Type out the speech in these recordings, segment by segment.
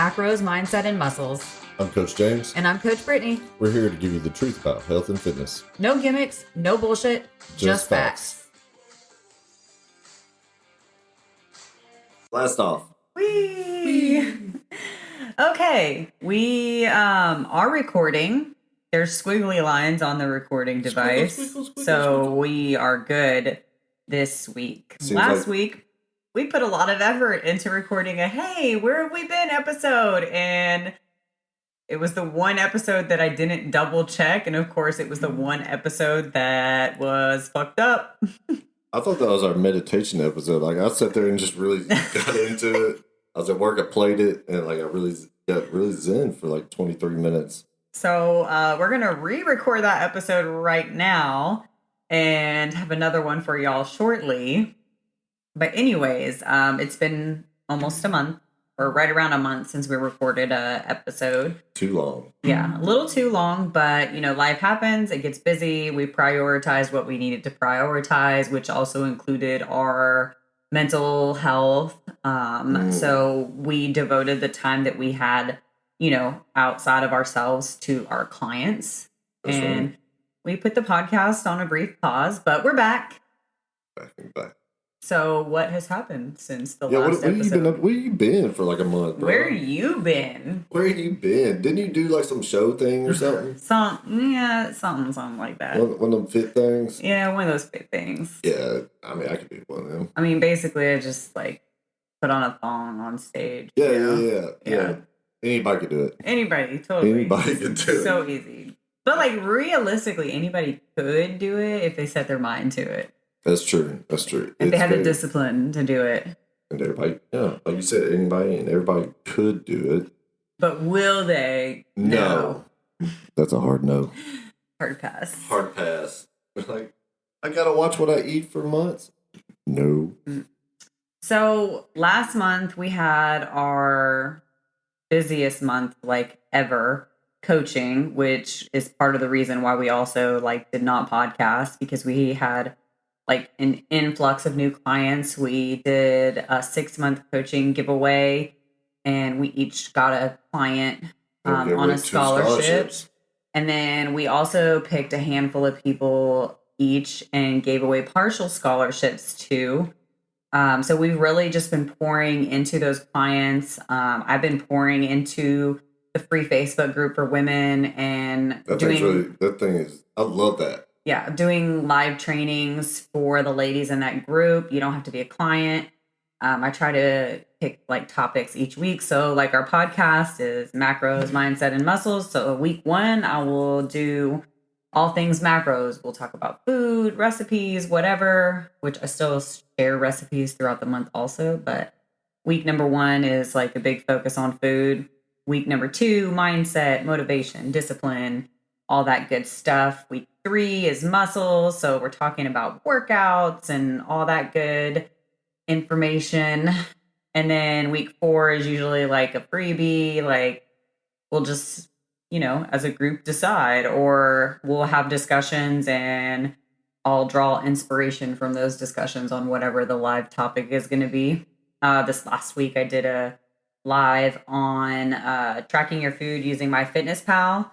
Macros, Mindset, and Muscles. I'm Coach James. And I'm Coach Brittany. We're here to give you the truth about health and fitness. No gimmicks, no bullshit, just facts. Blast off. Whee! Okay, we are recording. There's squiggly lines on the recording device. So we are good this week. Last week, we put a lot of effort into recording a hey, where have we been episode? And it was the one episode that I didn't double check. And of course, it was the one episode that was fucked up. I thought that was our meditation episode. Like, I sat there and just really got into it. I was at work, I played it, and like I really got zen for like 23 minutes. So we're going to re-record that episode right now and have another one for y'all shortly. But anyways, it's been almost a month, or right around a month since we recorded a episode. Too long. Yeah, a little too long, but you know, life happens, it gets busy. We prioritized what we needed to prioritize, which also included our mental health. So we devoted the time that we had, you know, outside of ourselves to our clients. That's and right. We put the podcast on a brief pause, but we're back. Back. So what has happened since the last episode? Where you been for like a month, bro? Where you been? Where you been? Didn't you do like some show thing or something? something like that. One of them fit things? Yeah, one of those fit things. Yeah, I mean, I could be one of them. I mean, basically, I just like put on a thong on stage. Yeah. Anybody could do it. Anybody, totally. Anybody could do it. So easy. But like realistically, anybody could do it if they set their mind to it. That's true. If they had the discipline to do it. And everybody, yeah, like you said, anybody and everybody could do it. But will they? No. That's a hard no. Hard pass. Hard pass. Like, I gotta watch what I eat for months. No. So last month we had our busiest month like ever coaching, which is part of the reason why we also like did not podcast, because we had like an influx of new clients. We did a 6-month coaching giveaway, and we each got a client on a scholarship. And then we also picked a handful of people each and gave away partial scholarships too. So we've really just been pouring into those clients. I've been pouring into the free Facebook group for women and I love that. Yeah, doing live trainings for the ladies in that group. You don't have to be a client. I try to pick like topics each week. So like our podcast is macros, mindset, and muscles. So week 1, I will do all things macros. We'll talk about food, recipes, whatever, which I still share recipes throughout the month also. But week number 1 is like a big focus on food. Week number 2, mindset, motivation, discipline, all that good stuff. Week 3 is muscles. So we're talking about workouts and all that good information. And then week 4 is usually like a freebie. Like we'll just, you know, as a group decide, or we'll have discussions and I'll draw inspiration from those discussions on whatever the live topic is going to be. This last week I did a live on tracking your food using MyFitnessPal.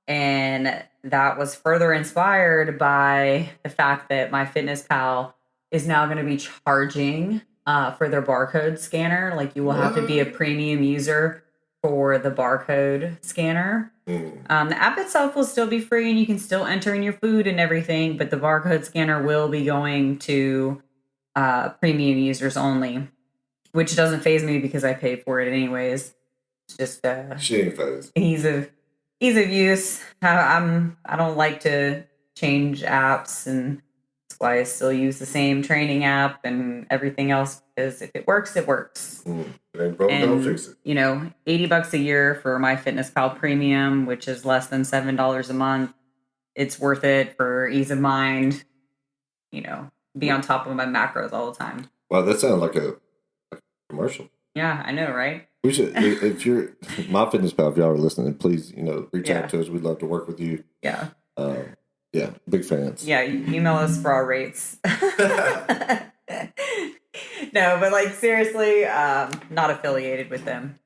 And that was further inspired by the fact that MyFitnessPal is now going to be charging for their barcode scanner. Like you will have to be a premium user for the barcode scanner. The app itself will still be free and you can still enter in your food and everything, but the barcode scanner will be going to premium users only, which doesn't faze me because I pay for it anyways. It's just she ain't phased. Ease of use. I don't like to change apps, and that's why I still use the same training app and everything else, because if it works, it works. It ain't broken, don't fix it. You know, $80 a year for MyFitnessPal Premium, which is less than $7 a month. It's worth it for ease of mind. You know, be on top of my macros all the time. Wow, that sounds like a commercial. Yeah, I know, right? We should, if you're MyFitnessPal, if y'all are listening, please, you know, reach out to us. We'd love to work with you. Yeah. Yeah, big fans. Yeah, email us for our rates. No, but like seriously, not affiliated with them.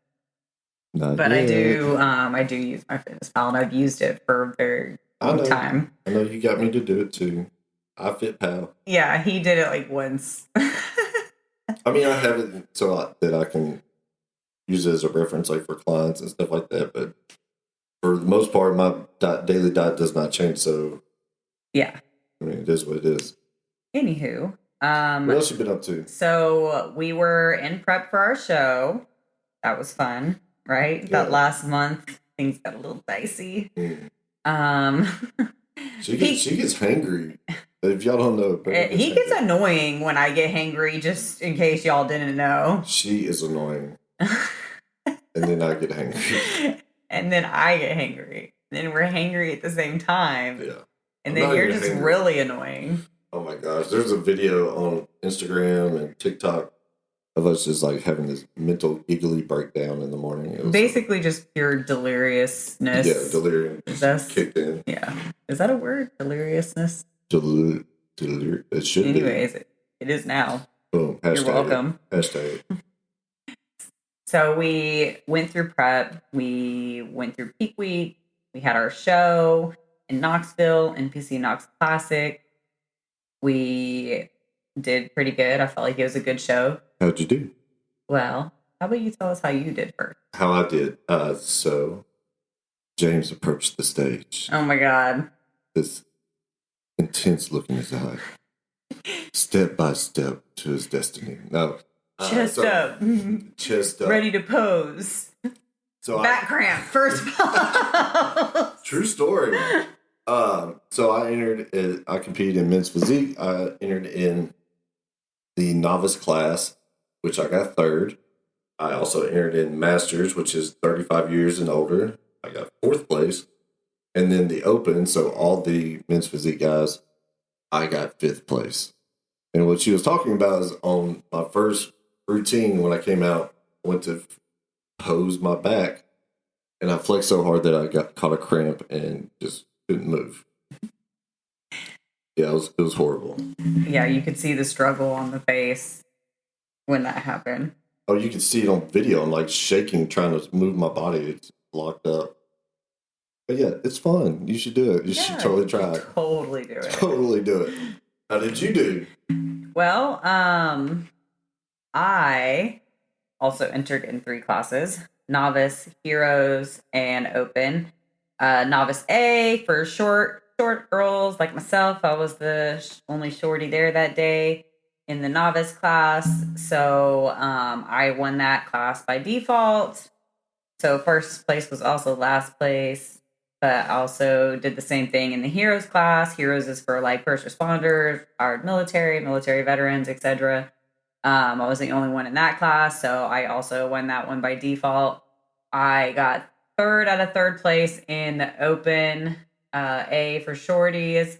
Not But yet. I do use my fitness pal, and I've used it for a very long time. I know you got me to do it too. iFitPal. Yeah, he did it like once. I mean, I have it that I can use it as a reference, like for clients and stuff like that. But for the most part, my daily diet does not change. So Yeah. I mean, it is what it is. Anywho, What else you been up to? So we were in prep for our show. That was fun, right? Yeah. That last month, things got a little dicey. She gets hangry. If y'all don't know, he gets annoying when I get hangry. Just in case y'all didn't know, she is annoying, and then I get hangry, and then I get hangry. Then we're hangry at the same time. Yeah, and then you're just really annoying. Oh my gosh, there's a video on Instagram and TikTok of us just like having this mental giggly breakdown in the morning. It was basically just pure deliriousness. Yeah, delirium just kicked in. Yeah. Is that a word? Deliriousness? It should Anyways, be. It is now. Boom. You're welcome. Hashtag. So we went through prep. We went through peak week. We had our show in Knoxville, NPC Knox Classic. We did pretty good. I felt like it was a good show. How'd you do? Well, how about you tell us how you did first? How I did. So James approached the stage. Oh my God. This intense look in his eye. Step by step to his destiny. No. Chest up. Chest up. Ready to pose. So back cramp. First pose. True story. So I competed in men's physique. I entered in the novice class, which I got third. I also entered in masters, which is 35 years and older. I got fourth place. And then the open, so all the men's physique guys, I got fifth place. And what she was talking about is on my first routine when I came out, I went to pose my back, and I flexed so hard that I caught a cramp and just couldn't move. Yeah, it was horrible. Yeah, you could see the struggle on the face when that happened. Oh, you can see it on video. I'm like shaking, trying to move my body. It's locked up. But yeah, it's fun. You should do it. You should totally try it. Totally do it. Totally do it. How did you do? Well, I also entered in 3 classes: novice, heroes, and open. Novice A for short girls like myself. I was the only shorty there that day in the novice class. So I won that class by default. So first place was also last place, but I also did the same thing in the heroes class. Heroes is for like first responders, our military veterans, etc. I was the only one in that class, so I also won that one by default. I got third out of third place in the open A for shorties.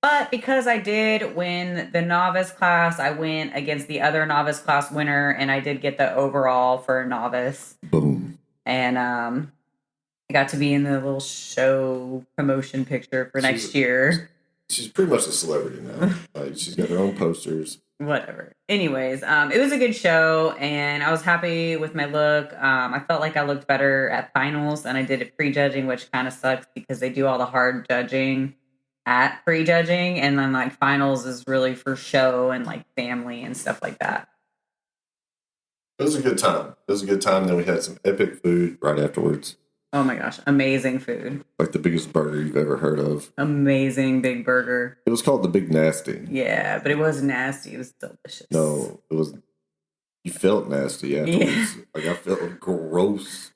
But because I did win the novice class, I went against the other novice class winner, and I did get the overall for novice. Boom. And I got to be in the little show promotion picture for next year. She's pretty much a celebrity now. Like, she's got her own posters. Whatever. Anyways, it was a good show, and I was happy with my look. I felt like I looked better at finals than I did at prejudging, which kind of sucks because they do all the hard judging at prejudging, and then like finals is really for show and like family and stuff like that. It was a good time. Then we had some epic food right afterwards. Oh my gosh, amazing food. Like the biggest burger you've ever heard of. Amazing big burger. It was called the Big Nasty. Yeah, but it wasn't nasty. It was delicious. No, it was... You felt nasty afterwards. Yeah. Like, I felt gross.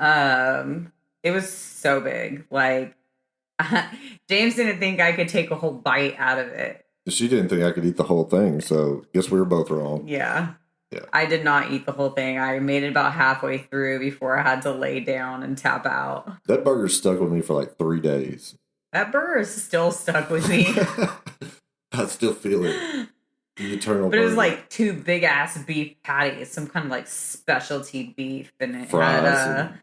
It was so big. Like, James didn't think I could take a whole bite out of it. She didn't think I could eat the whole thing, so guess we were both wrong. Yeah. I did not eat the whole thing. I made it about halfway through before I had to lay down and tap out. That burger stuck with me for like 3 days. That burger is still stuck with me. I still feel it. The eternal But burger. it was like 2 big ass beef patties, some kind of like specialty beef, and it fries had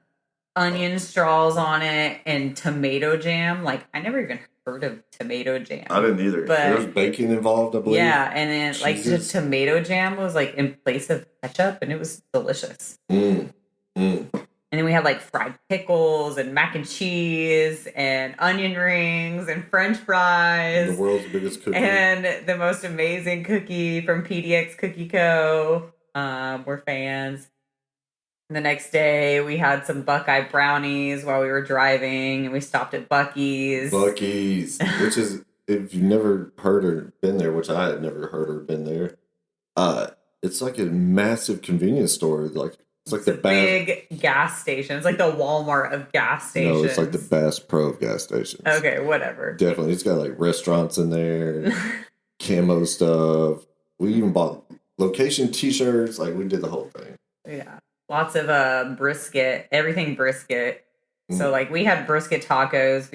onion straws on it and tomato jam. Like, I never even heard of tomato jam. I didn't either. But there was bacon involved, I believe. Yeah, and then like just tomato jam was like in place of ketchup, and it was delicious. And And then we had like fried pickles and mac and cheese and onion rings and French fries. The world's biggest cookie. And the most amazing cookie from PDX Cookie Co. We're fans. And the next day we had some Buckeye brownies while we were driving, and we stopped at Buc-ee's. Buc-ee's, which is, if you've never heard or been there, which I had never heard or been there, it's like a massive convenience store. Like it's like the big gas station. It's like the Walmart of gas stations. No, it's like the Bass Pro of gas stations. Okay, whatever. Definitely, it's got like restaurants in there, camo stuff. We even bought location T-shirts. Like we did the whole thing. Yeah, lots of brisket, everything brisket. So like we had brisket tacos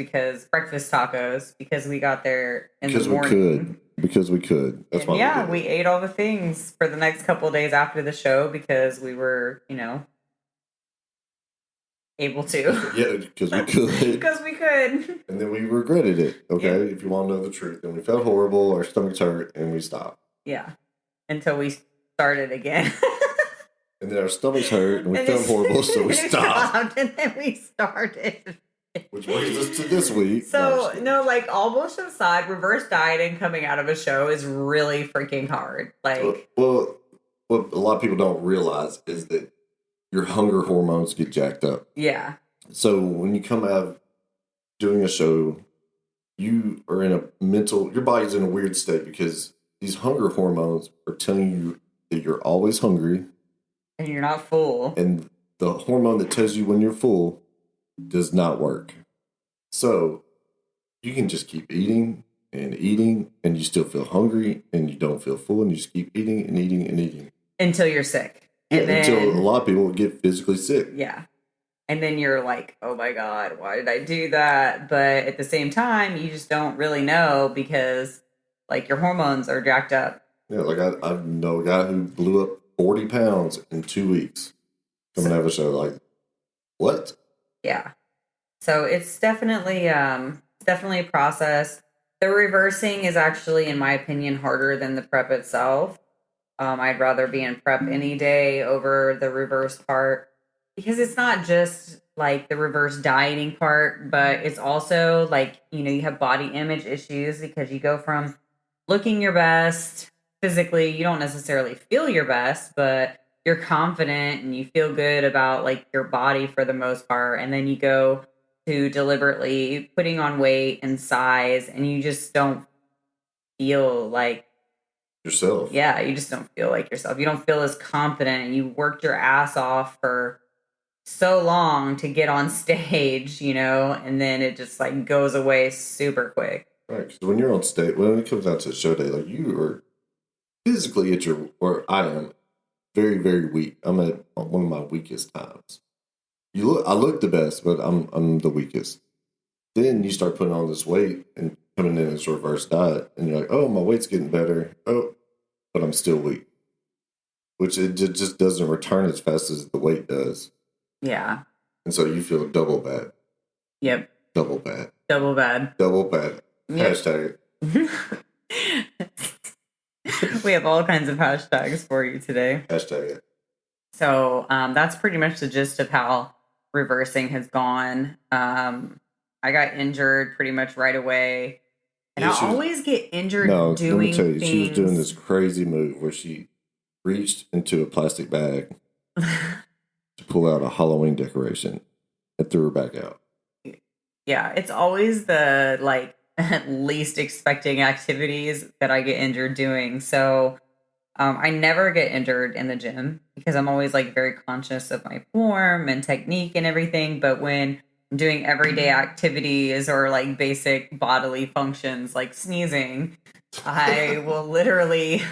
breakfast tacos because we got there in the morning. Because we could. That's why. Yeah, we ate all the things for the next couple of days after the show because we were, able to. Yeah, because we could. Because we could. And then we regretted it. Okay, if you want to know the truth, and we felt horrible, our stomachs hurt, and we stopped. Yeah, until we started again. And then our stomachs hurt, and we felt horrible, so we stopped. And then we started. Which brings us to this week. So, like, all bullshit aside, reverse dieting coming out of a show is really freaking hard. Like, well, what a lot of people don't realize is that your hunger hormones get jacked up. Yeah. So when you come out of doing a show, you are in your body's in a weird state because these hunger hormones are telling you that you're always hungry. And you're not full. And the hormone that tells you when you're full does not work. So you can just keep eating, and you still feel hungry, and you don't feel full, and you just keep eating and eating and eating. Until you're sick. Yeah, until a lot of people get physically sick. Yeah. And then you're like, oh my God, why did I do that? But at the same time, you just don't really know because, like, your hormones are jacked up. Yeah, like I know a guy who blew up 40 pounds in 2 weeks coming out of a show. Like, what? Yeah. So it's definitely a process. The reversing is actually, in my opinion, harder than the prep itself. I'd rather be in prep any day over the reverse part because it's not just like the reverse dieting part, but it's also like, you have body image issues because you go from looking your best physically, you don't necessarily feel your best, but you're confident and you feel good about like your body for the most part. And then you go to deliberately putting on weight and size and you just don't feel like yourself. Yeah, you just don't feel like yourself. You don't feel as confident. You worked your ass off for so long to get on stage, and then it just like goes away super quick. Right, because when you're on stage, when it comes out to show day, like you are physically or I am very, very weak. I'm at one of my weakest times. I look the best, but I'm the weakest. Then you start putting on this weight and coming in this reverse diet, and you're like, oh, my weight's getting better. Oh, but I'm still weak. Which it just doesn't return as fast as the weight does. Yeah. And so you feel double bad. Yep. Double bad. Double bad. Double bad. Yep. Hashtag it. We have all kinds of hashtags for you today. Hashtag it. So that's pretty much the gist of how reversing has gone. I got injured pretty much right away. And I always get injured doing things. Let me tell you, she was doing this crazy move where she reached into a plastic bag to pull out a Halloween decoration and threw her back out. Yeah, it's always the like least expecting activities that I get injured doing. So I never get injured in the gym because I'm always like very conscious of my form and technique and everything. But when I'm doing everyday activities or like basic bodily functions like sneezing, I will literally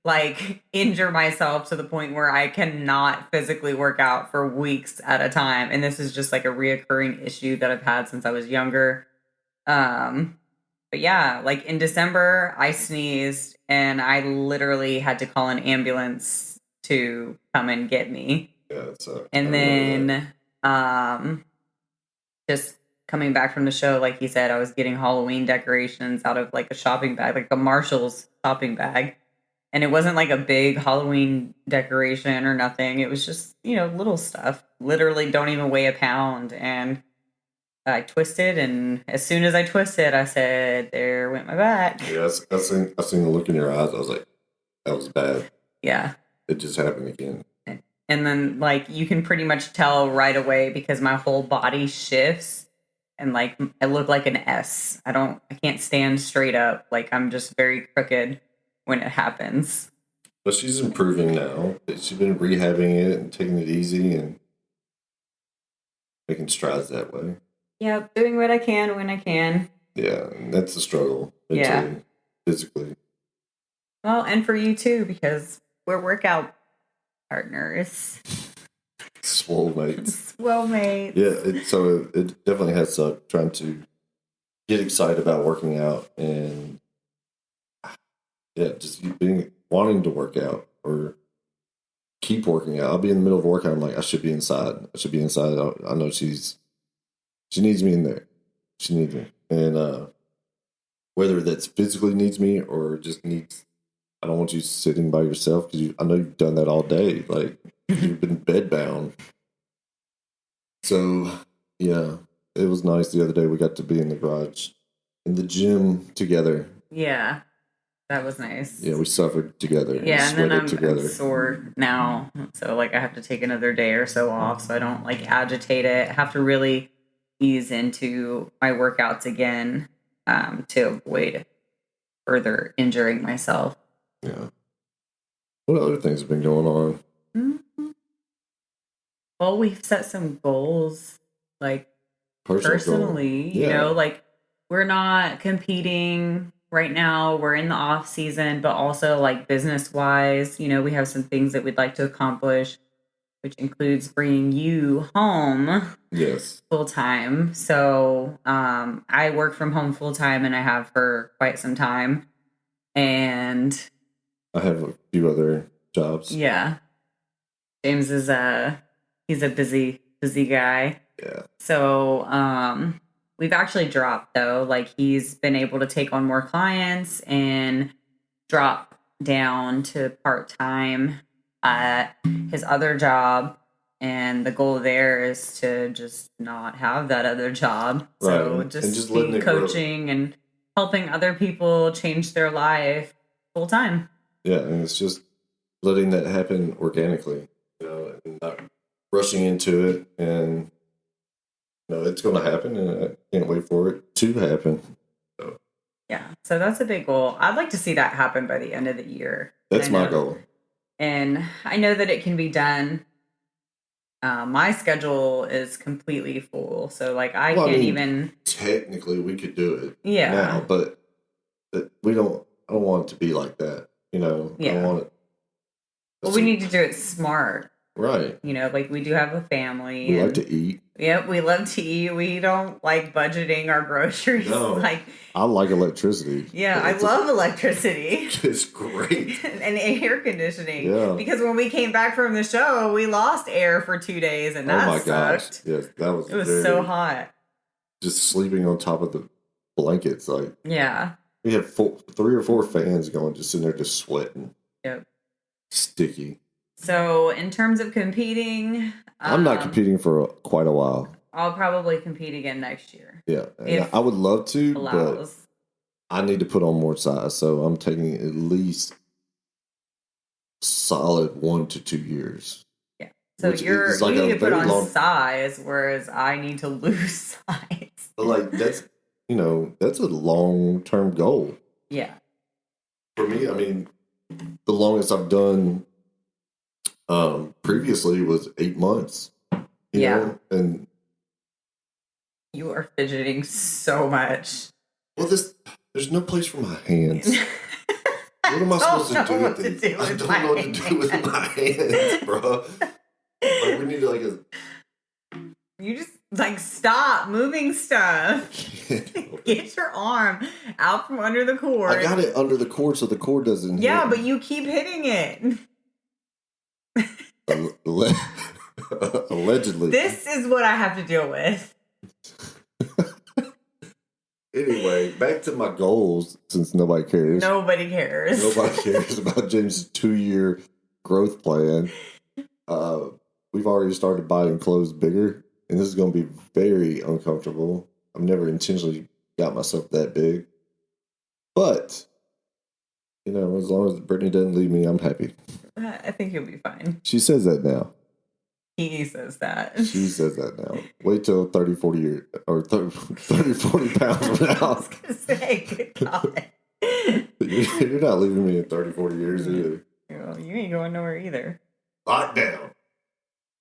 like injure myself to the point where I cannot physically work out for weeks at a time. And this is just like a reoccurring issue that I've had since I was younger. But yeah, like in December, I sneezed and I literally had to call an ambulance to come and get me. Yeah, that sucks. And then just coming back from the show, like he said, I was getting Halloween decorations out of like a shopping bag, like a Marshall's shopping bag. And it wasn't like a big Halloween decoration or nothing. It was just, little stuff. Literally don't even weigh a pound. And I twisted, and as soon as I twisted, I said, "There went my back." Yeah, I seen the look in your eyes. I was like, that was bad. Yeah. It just happened again. And then, like, you can pretty much tell right away because my whole body shifts, and like I look like an S. I can't stand straight up. Like, I'm just very crooked when it happens. But she's improving now. She's been rehabbing it and taking it easy and making strides that way. Yeah, doing what I can when I can. Yeah, and that's the struggle mentally, physically. Well, and for you too, because we're workout partners. Swole mates. Swole mates. Yeah, it definitely has sucked trying to get excited about working out and just wanting to work out or keep working out. I'll be in the middle of a workout. I'm like, I should be inside. I know she needs me in there. She needs me. And whether that's physically needs me or just needs, I don't want you sitting by yourself because I know you've done that all day. Like, you've been bed bound. So, yeah, it was nice the other day. We got to be in the garage, in the gym together. Yeah, that was nice. Yeah, we suffered together. Yeah, and then I'm sore now. So, like, I have to take another day or so off so I don't, like, agitate it. I have to really ease into my workouts again to avoid further injuring myself. Yeah. What other things have been going on? Mm-hmm. Well, we've set some goals, like, personally, like, we're not competing right now. We're in the off season, but also, like, business wise, we have some things that we'd like to accomplish, which includes bringing you home. Yes. Full time. So I work from home full time, and I have for quite some time. And I have a few other jobs. Yeah. James is he's a busy guy. Yeah. So we've actually dropped, though. Like, he's been able to take on more clients and drop down to part-time at his other job. And the goal there is to just not have that other job. Right. So just be coaching and helping other people change their life full time. Yeah, and it's just letting that happen organically, and not rushing into it. And it's going to happen, and I can't wait for it to happen. So. Yeah, so that's a big goal. I'd like to see that happen by the end of the year. That's my goal. And I know that it can be done. My schedule is completely full, so like I can't even. Technically, we could do it. Yeah. Now, but we don't. I don't want it to be like that. Yeah. I don't want it. Well, we need to do it smart. Right. Like, we do have a family. We like to eat. Yep, we love to eat. We don't like budgeting our groceries. No, I like electricity. Yeah, I love electricity. It's great. And air conditioning. Yeah. Because when we came back from the show, we lost air for 2 days, and that sucked. Gosh. Yes, that was. It was so hot. Just sleeping on top of the blankets, like. Yeah. We had 3 or 4 fans going, just sitting there, just sweating. Yep. Sticky. So, in terms of competing, I'm not competing for quite a while. I'll probably compete again next year. Yeah, and I would love to, but I need to put on more size. So I'm taking at least solid 1 to 2 years. Yeah. So you need to put on size, whereas I need to lose size. But like that's a long-term goal. Yeah. For me, I mean, the longest I've done previously was 8 months. You know? And you are fidgeting so much. Well, there's no place for my hands. What am I supposed to do with it? I don't know what to do with my hands, bro. Like, we need You just stop moving stuff. Get your arm out from under the cord. I got it under the cord so the cord doesn't hit. Yeah, but you keep hitting it. Allegedly. This is what I have to deal with. Anyway, back to my goals, since nobody cares. Nobody cares. Nobody cares about James' 2-year growth plan. We've already started buying clothes bigger, and this is going to be very uncomfortable. I've never intentionally got myself that big. But, as long as Brittany doesn't leave me, I'm happy. I think you'll be fine. She says that now. He says that. She says that now. Wait till 30, 40 years, or 30, 40 pounds from now. I was going to say, good God. You're not leaving me in 30, 40 years either. Well, you ain't going nowhere either. Lockdown.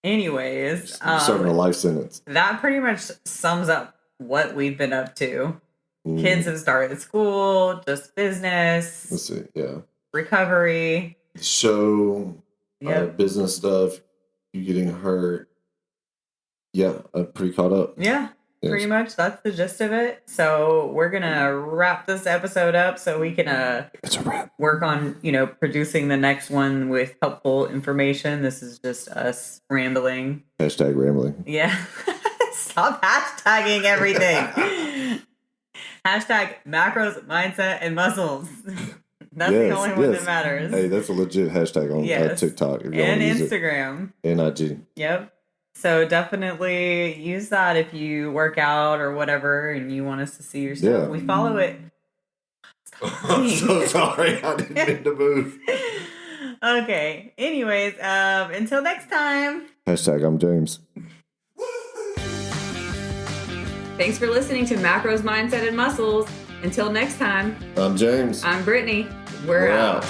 Anyways. You're serving a life sentence. That pretty much sums up what we've been up to. Kids have started school, just business. Let's see, yeah. Recovery. The show, Yep. Business stuff, you getting hurt. Yeah, I'm pretty caught up. Yeah, yes. Pretty much. That's the gist of it. So we're going to wrap this episode up so we can it's a wrap. Work on, producing the next one with helpful information. This is just us rambling. Hashtag rambling. Yeah. Stop hashtagging everything. Hashtag macros, mindset, and muscles. That's the only one that matters. Hey, that's a legit hashtag on TikTok. If and Instagram. And IG. Yep. So definitely use that if you work out or whatever and you want us to see your stuff. Yeah. We follow it. I'm so sorry. I didn't mean to move. Okay. Anyways, until next time. Hashtag I'm James. Thanks for listening to Macros, Mindset, and Muscles. Until next time. I'm James. I'm Brittany. We're out.